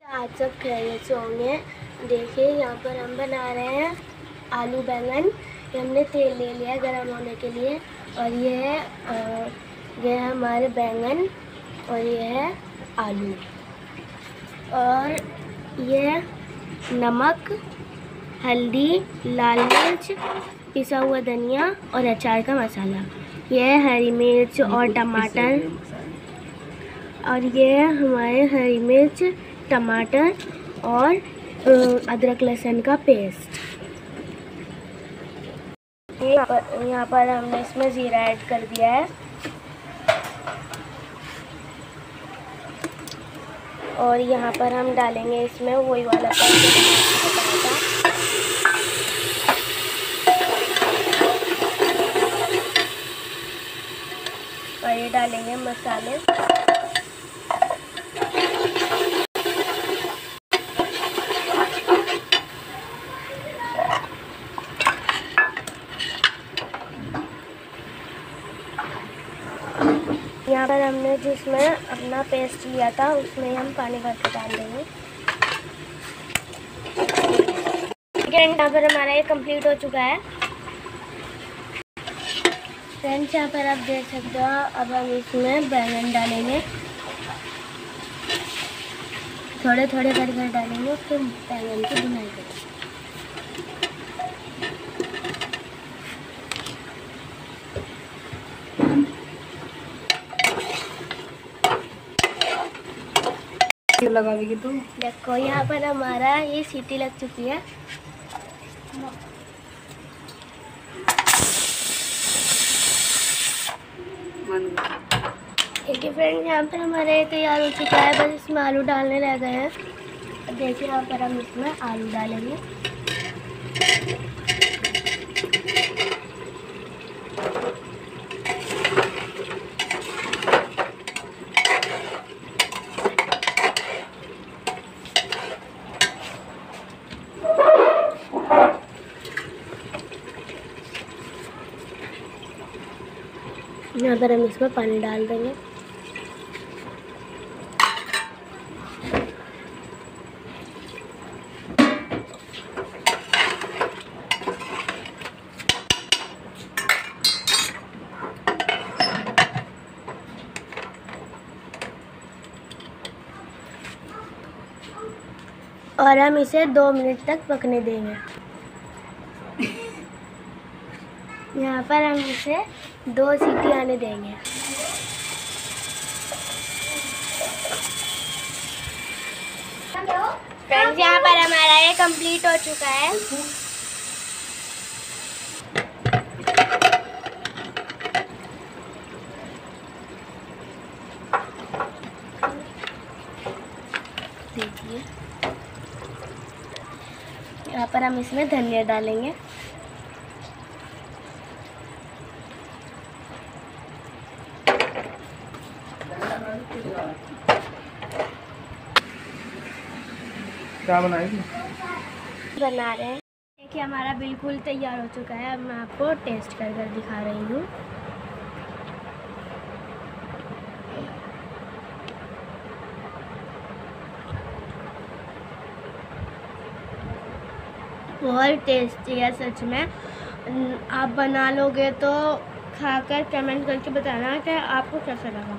आज सब खैरियत से होंगे। देखिए यहाँ पर हम बना रहे हैं आलू बैंगन। ये हमने तेल ले लिया गरम होने के लिए और ये है हमारे बैंगन और ये है आलू और ये नमक, हल्दी, लाल मिर्च, पिसा हुआ धनिया और अचार का मसाला। ये है हरी मिर्च और टमाटर और ये है हमारे हरी मिर्च, टमाटर और अदरक लहसुन का पेस्ट। यहाँ पर हमने इसमें ज़ीरा ऐड कर दिया है और यहाँ पर हम डालेंगे इसमें वही वाला पेस्ट और ये डालेंगे मसाले। यहाँ पर हमने जिसमें अपना पेस्ट लिया था उसमें हम पानी भर के डाल देंगे। यहाँ पर हमारा ये कंप्लीट हो चुका है। फ्रेंड्स यहाँ पर आप देख सकते हो। अब हम इसमें बैंगन डालेंगे, थोड़े थोड़े कर डालेंगे, फिर बैंगन की भुनाई करेंगे। लगा देगी तो देखो यहाँ पर हमारा ये सीटी लग चुकी है। ठीक है फ्रेंड, यहाँ पर हमारा ये तैयार हो चुका है। बस इसमें आलू डालने रह गए हैं। अब देखिए यहाँ पर हम इसमें आलू डालेंगे। यहाँ पर हम इसमें पानी डाल देंगे। और हम इसे 2 मिनट तक पकने देंगे। यहाँ पर हम इसे 2 सीटी आने देंगे। फ्रेंड्स यहाँ पर हमारा ये कंप्लीट हो चुका है। देखिए यहाँ पर हम इसमें धनिया डालेंगे। क्या बनाएगी? बना रहे हैं। देखिए हमारा बिल्कुल तैयार हो चुका है। अब मैं आपको टेस्ट कर दिखा रही हूँ। बहुत टेस्टी है सच में। आप बना लोगे तो खाकर कमेंट करके बताना कि आपको कैसा लगा।